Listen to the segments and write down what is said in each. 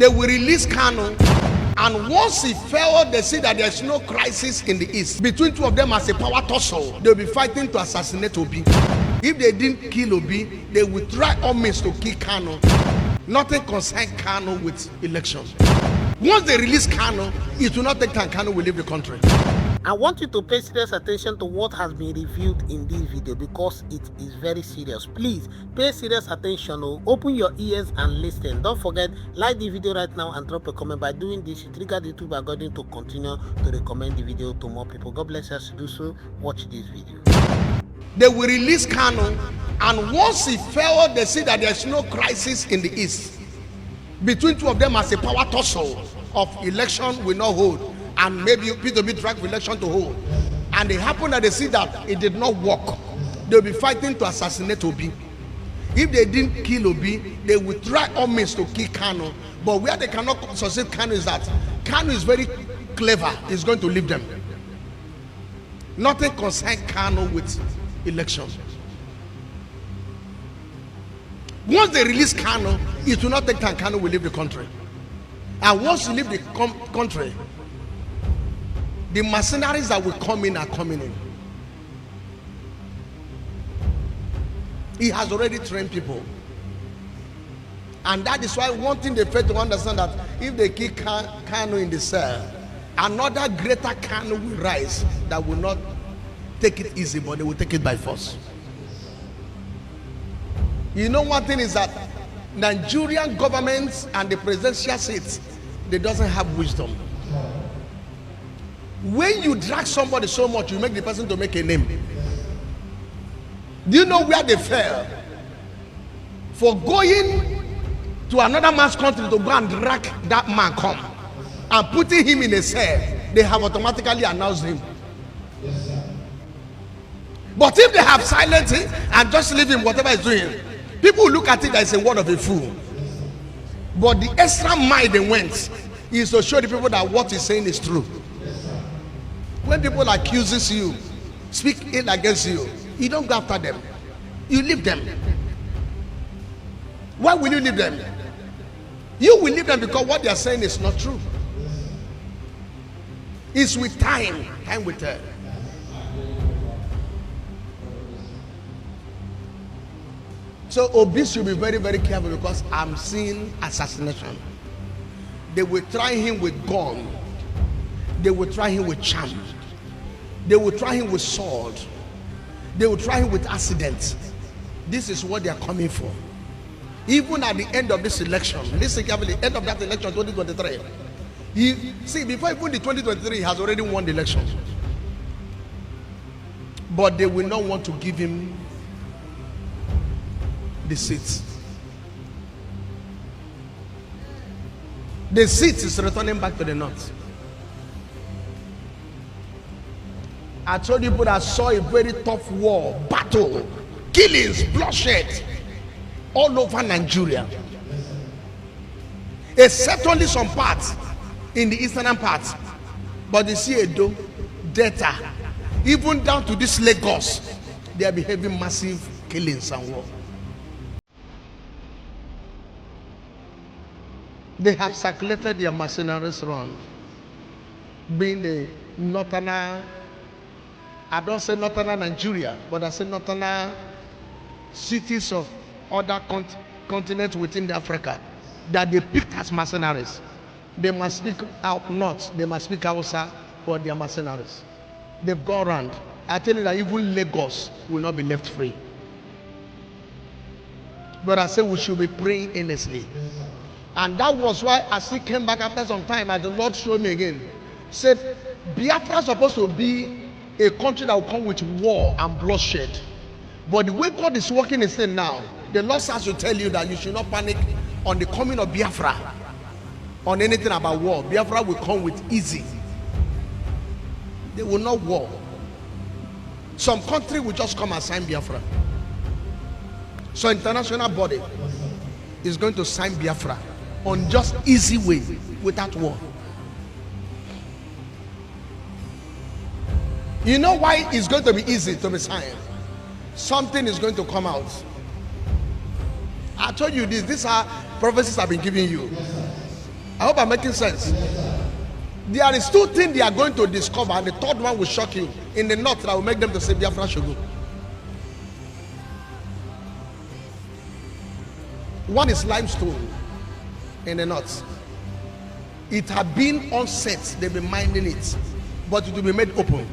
They will release Kanu, and once he fell, they see that there's no crisis in the east. Between two of them as a power tussle, they'll be fighting to assassinate Obi. If they didn't kill Obi, they will try all means to kill Kanu. Nothing concerns Kanu with elections. Once they release Kanu, it will not take time. Kanu will leave the country. I want you to pay serious attention to what has been revealed in this video because it is very serious. Please pay serious attention. Open your ears and listen. Don't forget, like the video right now and drop a comment. By doing this, you trigger the YouTube algorithm to continue to recommend the video to more people. God bless us to do so. Watch this video. They will release Kanu, and once he fell, they see that there's no crisis in the east. Between two of them as a power tussle of election will not hold, and maybe PWB drag election to hold, and it happened that they see that it did not work. They'll be fighting to assassinate Obi. If they didn't kill Obi, they will try all means to kill Kanu. But where they cannot succeed Kanu is that Kanu is very clever. He's going to leave them. Nothing concerns Kanu with elections. Once they release Kanu, it will not take time. Kanu will leave the country. And once you leave the country, the mercenaries that will come in are coming in. He has already trained people. And that is why one thing they fail to understand, that if they kill Kanu in the cell, another greater Kanu will rise that will not take it easy, but they will take it by force. You know, one thing is that Nigerian governments and the presidential seats, they doesn't have wisdom. When you drag somebody so much, you make the person to make a name. Do you know where they fell? For going to another man's country to go and drag that man come and putting him in a cell, they have automatically announced him. But if they have silenced him and just leave him whatever he's doing, people look at it as a word of a fool. But the extra mile they went is to show the people that what he's saying is true. When people accuses you, speak ill against you, you don't go after them. You leave them. Why will you leave them? You will leave them because what they are saying is not true. It's with time. Time will tell. So Obi should be very, very careful, because I'm seeing assassination. They will try him with gun. They will try him with charm. They will try him with sword. They will try him with accident. This is what they are coming for. Even at the end of this election, listen carefully, end of that election 2023. See, before even the 2023, he has already won the election. But they will not want to give him the seats. The seat is returning back to the north. I told you people that saw a very tough war, battle, killings, bloodshed all over Nigeria. Except only some parts in the eastern part. But you see Edo, Delta, even down to this Lagos, they are behaving massive killings and war. They have circulated their mercenaries around, being the northern, I don't say northern Nigeria, but I say northern cities of other continents within Africa that they picked as mercenaries. They must speak out north, they must speak Hausa for their mercenaries. They've gone around. I tell you that even Lagos will not be left free. But I say we should be praying earnestly. And that was why, as he came back after some time, as the Lord showed me again, said Biafra is supposed to be a country that will come with war and bloodshed. But the way God is working is saying now, the Lord has to tell you that you should not panic on the coming of Biafra, on anything about war. Biafra will come with easy. They will not war. Some country will just come and sign Biafra. So international body is going to sign Biafra on just easy way, without war. You know why it's going to be easy to be signed? Something is going to come out. I told you this. These are prophecies I've been giving you. I hope I'm making sense. There is two things they are going to discover, and the third one will shock you in the north that will make them to say Biafra should go. One is limestone in the north. It had been on set, they've been mining it, but it will be made open.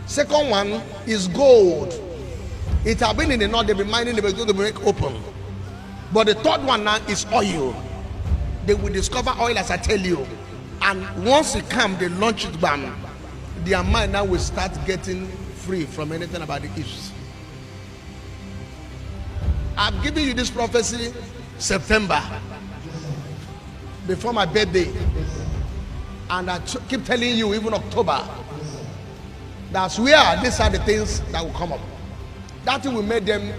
Second one is gold. It had been in the north, they've been mining it, but it will be made open. But the third one now is oil. They will discover oil, as I tell you. And once it comes, they launch it, bam. Their mind now will start getting free from anything about the issues. I've given you this prophecy September, before my birthday. And I keep telling you, even October, that's where these are the things that will come up. That will make them,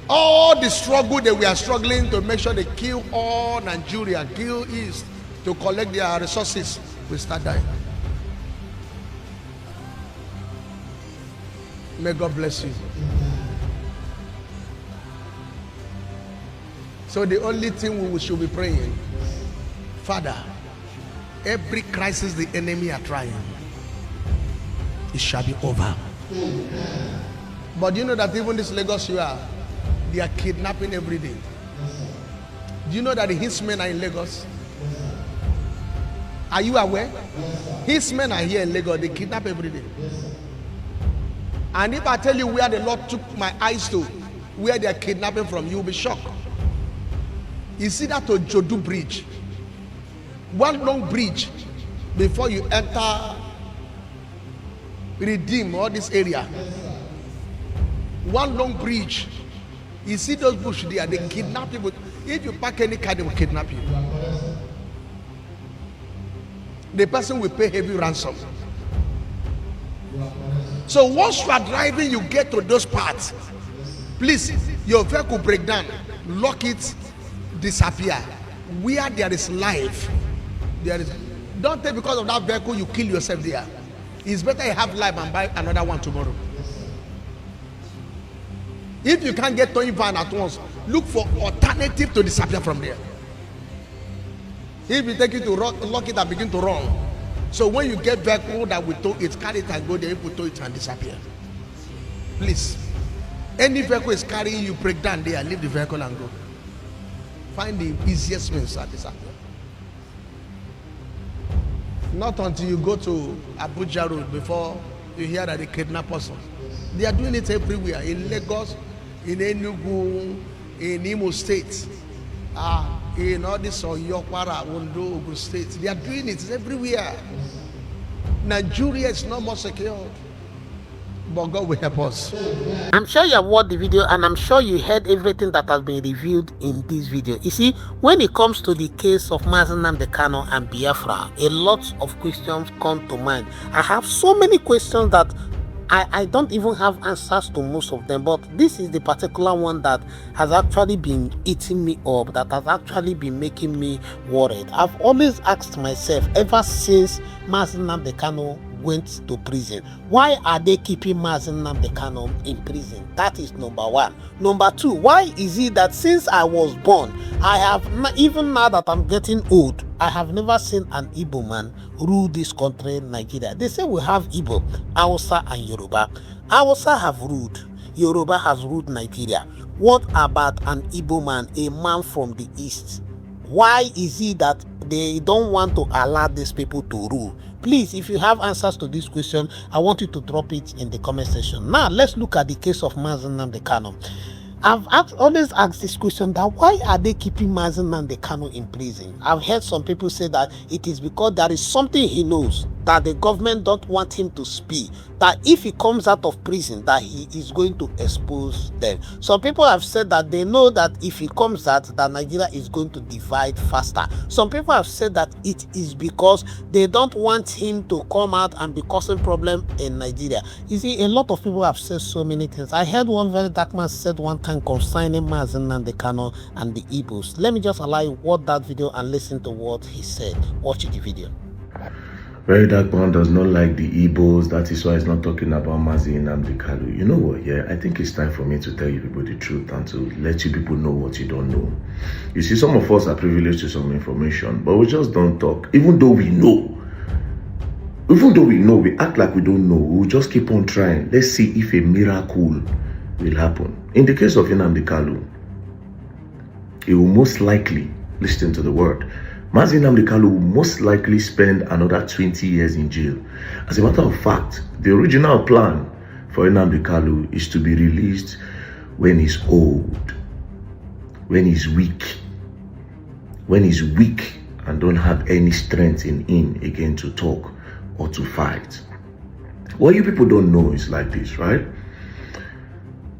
all the struggle that we are struggling to make sure they kill all Nigeria, kill East, to collect their resources, will start dying. May God bless you. So the only thing we should be praying, Father, every crisis the enemy are trying, it shall be over. But you know that even this Lagos you are, they are kidnapping every day. Do you know that the hitmen are in Lagos? Are you aware? Hitmen are here in Lagos, they kidnap every day. And if I tell you where the Lord took my eyes to, where they are kidnapping from, you will be shocked. You see that to Jodu Bridge, one long bridge before you enter Redeem, all this area. One long bridge. You see those bushes there, they kidnap people. If you park any car, they will kidnap you. The person will pay heavy ransom. So once you are driving, you get to those parts, please, your vehicle break down, lock it, disappear. Where there is life, there is. Don't take because of that vehicle you kill yourself there. It's better you have life and buy another one tomorrow. If you can't get towing van at once, look for alternative to disappear from there. If you take it to lock it and begin to run, so when you get vehicle that will tow it, carry it and go there, you put tow it and disappear. Please, any vehicle is carrying you, break down there, leave the vehicle and go. Find the easiest means to disappear. Not until you go to Abuja Road before you hear that they kidnap person. They are doing it everywhere, in Lagos, in Enugu, in Imo State, in all this Oyokwara, Ondo, Ogun State. They are doing it everywhere. Nigeria is not more secure, but God will help us. I'm sure you have watched the video, and I'm sure you heard everything that has been revealed in this video. You see, when it comes to the case of Nnamdi Kanu and Biafra, a lot of questions come to mind. I have so many questions that I don't even have answers to most of them, but this is the particular one that has actually been eating me up, that has actually been making me worried. I've always asked myself, ever since Nnamdi Kanu went to prison, why are they keeping Nnamdi Kanu in prison? That is number one. Number two, why is it that since I was born, I have even now that I'm getting old, I have never seen an Igbo man rule this country, Nigeria. They say we have Igbo, Hausa and Yoruba. Hausa have ruled, Yoruba has ruled Nigeria. What about an Igbo man, a man from the east? Why is it that they don't want to allow these people to rule? Please, if you have answers to this question, I want you to drop it in the comment section. Now, let's look at the case of Nnamdi Kanu. I've always asked this question, that why are they keeping Nnamdi Kanu in prison? I've heard some people say that it is because there is something he knows that the government don't want him to speak, that if he comes out of prison, that he is going to expose them. Some people have said that they know that if he comes out, that Nigeria is going to divide faster. Some people have said that it is because they don't want him to come out and be causing problem in Nigeria. You see, a lot of people have said so many things. I heard one very dark man said one time concerning Nnamdi Kanu and the Igbos. Let me just allow you watch that video and listen to what he said. Watch the video. Very Dark Man does not like the Igbos. That is why he's not talking about Mazi Nnamdi Kanu. You know what? Yeah, I think it's time for me to tell you people the truth and to let you people know what you don't know. You see, some of us are privileged to some information, but we just don't talk. Even though we know, we act like we don't know. We'll just keep on trying. Let's see if a miracle will happen. In the case of Nnamdi Kanu, he will most likely, listen to the word, Mazi Nnamdi Kanu will most likely spend another 20 years in jail. As a matter of fact, the original plan for Nnamdi Kanu is to be released when he's old, when he's weak and don't have any strength in him again to talk or to fight. What you people don't know is like this, right?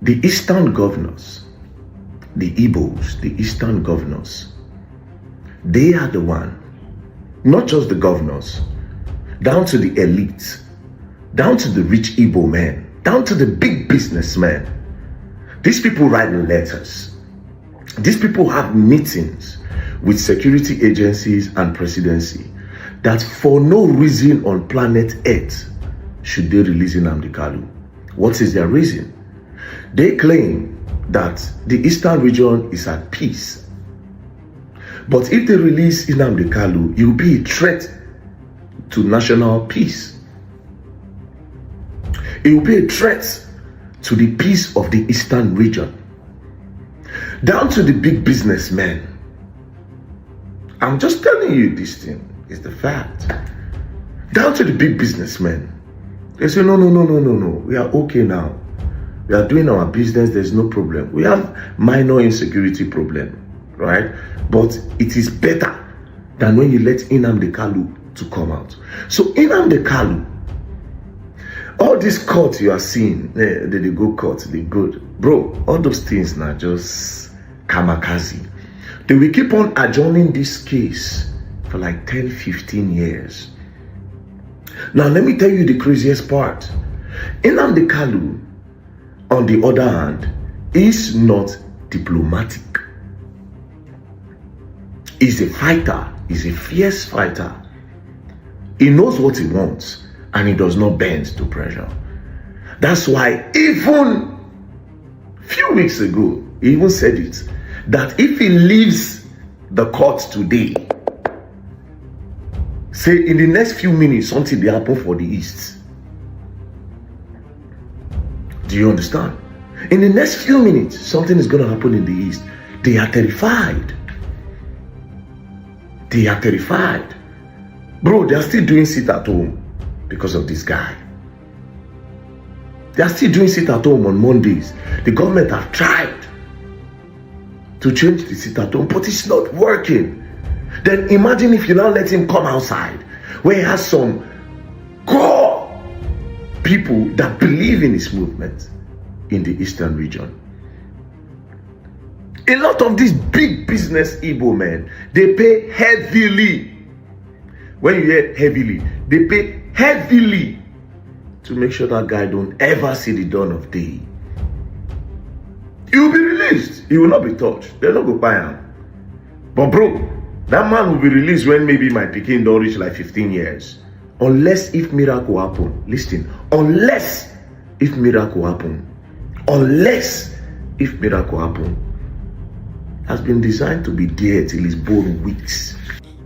The Eastern governors, the Igbos, the Eastern governors, they are the one, not just the governors, down to the elites, down to the rich Igbo men, down to the big businessmen. These people write letters. These people have meetings with security agencies and presidency that for no reason on planet Earth should they release Nnamdi Kanu. What is their reason? They claim that the Eastern region is at peace. But if they release Nnamdi Kanu, it will be a threat to national peace. It will be a threat to the peace of the Eastern region. Down to the big businessmen. I'm just telling you this thing is the fact. Down to the big businessmen. They say, no. We are okay now. We are doing our business. There's no problem. We have minor insecurity problem, right? But it is better than when you let Nnamdi Kanu to come out. So Nnamdi Kanu, all these courts you are seeing, they go court, they good. Bro, all those things now just kamikaze. They will keep on adjourning this case for like 10, 15 years. Now let me tell you the craziest part. Nnamdi Kanu, on the other hand, is not diplomatic. He's a fighter. He's a fierce fighter. He knows what he wants and he does not bend to pressure. That's why even a few weeks ago, he even said it, that if he leaves the court today, say in the next few minutes, something will happen for the East. Do you understand? In the next few minutes, something is going to happen in the East. They are terrified. They are terrified. Bro, they are still doing sit at home because of this guy. They are still doing sit at home on Mondays. The government have tried to change the sit at home, but it's not working. Then imagine if you now let him come outside, where he has some core people that believe in his movement in the Eastern region. A lot of these big business Igbo men, they pay heavily. When you hear heavily, they pay heavily to make sure that guy don't ever see the dawn of day. He will be released. He will not be touched. They'll not go buy him. But bro, that man will be released when maybe my pikin don't reach like 15 years. Unless if miracle happen. Listen, unless if miracle happen. Unless if miracle happen. Has been designed to be there till his bone weaks.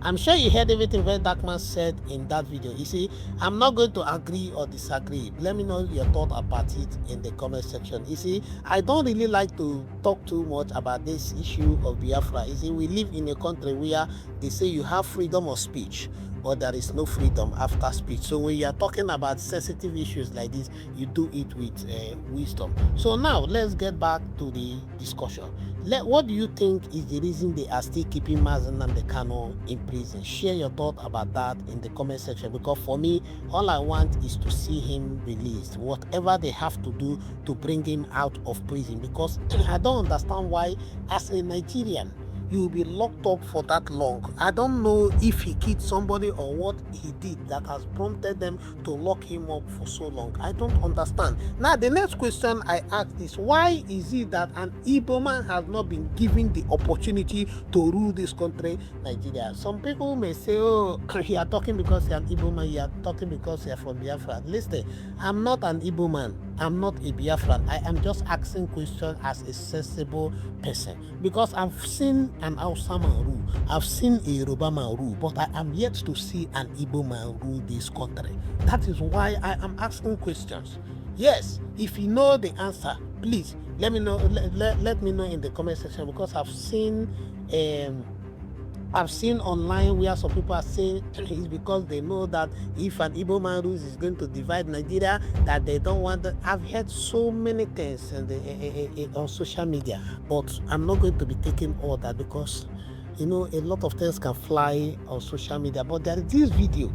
I'm sure you heard everything Very Dark Man said in that video. You see, I'm not going to agree or disagree. Let me know your thought about it in the comment section. You see, I don't really like to talk too much about this issue of Biafra. You see, we live in a country where they say you have freedom of speech, but there is no freedom after speech. So when you are talking about sensitive issues like this, you do it with wisdom. So now let's get back to the discussion. What do you think is the reason they are still keeping Mazi Nnamdi Kanu in prison? Share your thought about that in the comment section, because for me, all I want is to see him released, whatever they have to do to bring him out of prison, because I don't understand why, as a Nigerian, he will be locked up for that long. I don't know if he killed somebody or what he did that has prompted them to lock him up for so long. I don't understand. Now, the next question I asked is, why is it that an Igbo man has not been given the opportunity to rule this country, Nigeria? Some people may say, oh, you are talking because you're an Igbo man, you are talking because you're from Biafra. Listen, I'm not an Igbo man. I'm not a Biafran. I am just asking questions as a sensible person, because I've seen an Hausa man rule, I've seen a Yoruba man rule, but I am yet to see an Igbo man rule this country. That is why I am asking questions. Yes, if you know the answer, please let me know. Let me know in the comment section, because I've seen online where some people are saying it's because they know that if an Igbo man rules is going to divide Nigeria, that they don't want that. I've heard so many things on social media, but I'm not going to be taking all that, because a lot of things can fly on social media. But there is this video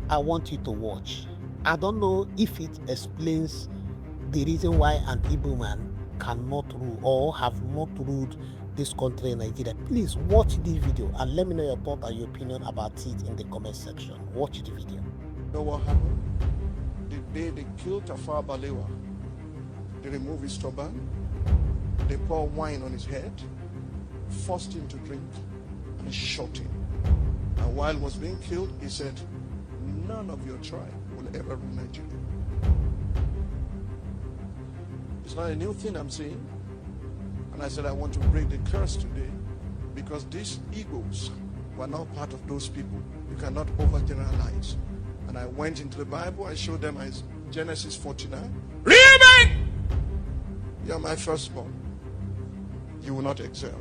I want you to watch. I don't know if it explains the reason why an Igbo man cannot rule or have not ruled this country in Nigeria. Please watch this video and let me know your thought and your opinion about it in the comment section. Watch the video. You know what happened? The day they killed Tafawa Balewa, they removed his turban, they poured wine on his head, forced him to drink, and shot him. And while he was being killed, he said, none of your tribe will ever rule Nigeria. It's not a new thing I'm saying. And I said, I want to break the curse today, because these Igbos were not part of those people. You cannot overgeneralize. And I went into the Bible, I showed them Genesis 49. Reuben! You are my firstborn. You will not excel.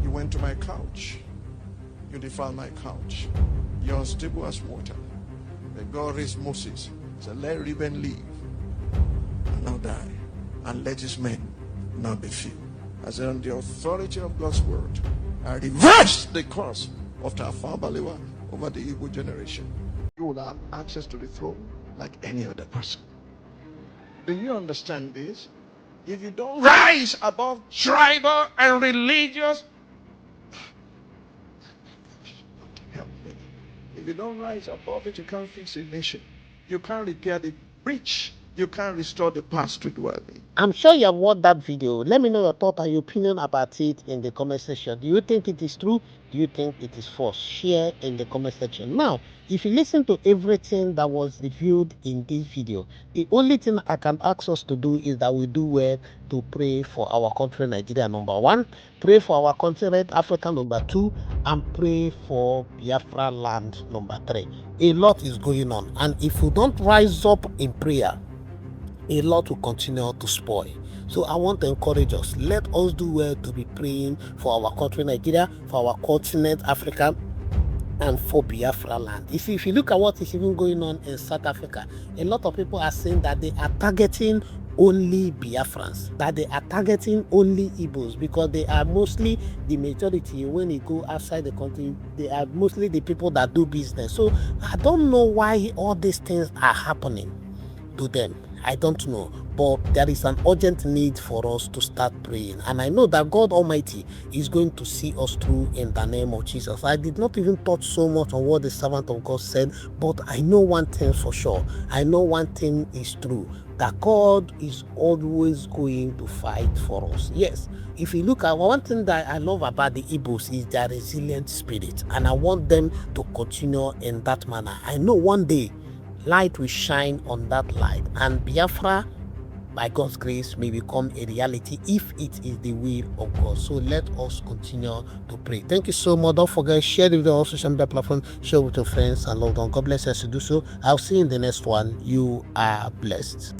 You went to my couch. You defiled my couch. You're unstable as water. But God raised Moses. He said, let Reuben live and now die, and let his men not be few. I said, on the authority of God's word, I reverse the curse of Tafawa Balewa over the Igbo generation. You will have access to the throne like any other person. Do you understand this? If you don't rise above tribal and religious, help me. If you don't rise above it, you can't fix a nation. You can't repair the breach. You can't restore the past to dwell in. I'm sure you have watched that video. Let me know your thought and your opinion about it in the comment section. Do you think it is true? Do you think it is false? Share in the comment section. Now, if you listen to everything that was reviewed in this video, the only thing I can ask us to do is that we do well to pray for our country, Nigeria, number 1, pray for our continent, Africa, number 2, and pray for Biafra land, number 3. A lot is going on, and if we don't rise up in prayer, a lot will continue to spoil. So I want to encourage us. Let us do well to be praying for our country, Nigeria, for our continent, Africa, and for Biafra land. If you look at what is even going on in South Africa, a lot of people are saying that they are targeting only Biafrans, that they are targeting only Igbos, because they are mostly the majority. When you go outside the country, they are mostly the people that do business. So I don't know why all these things are happening to them. I don't know, but there is an urgent need for us to start praying, and I know that God Almighty is going to see us through in the name of Jesus. I did not even touch so much on what the servant of God said, but I know one thing for sure. I know one thing is true, that God is always going to fight for us. Yes, if you look at one thing that I love about the Igbos is their resilient spirit, and I want them to continue in that manner. I know one day light will shine on that light, and Biafra, by God's grace, may become a reality if it is the will of God. So let us continue to pray. Thank you so much. Don't forget, share the video on social media platforms, share with your friends and loved ones. God bless us to do so. I'll see you in the next one. You are blessed.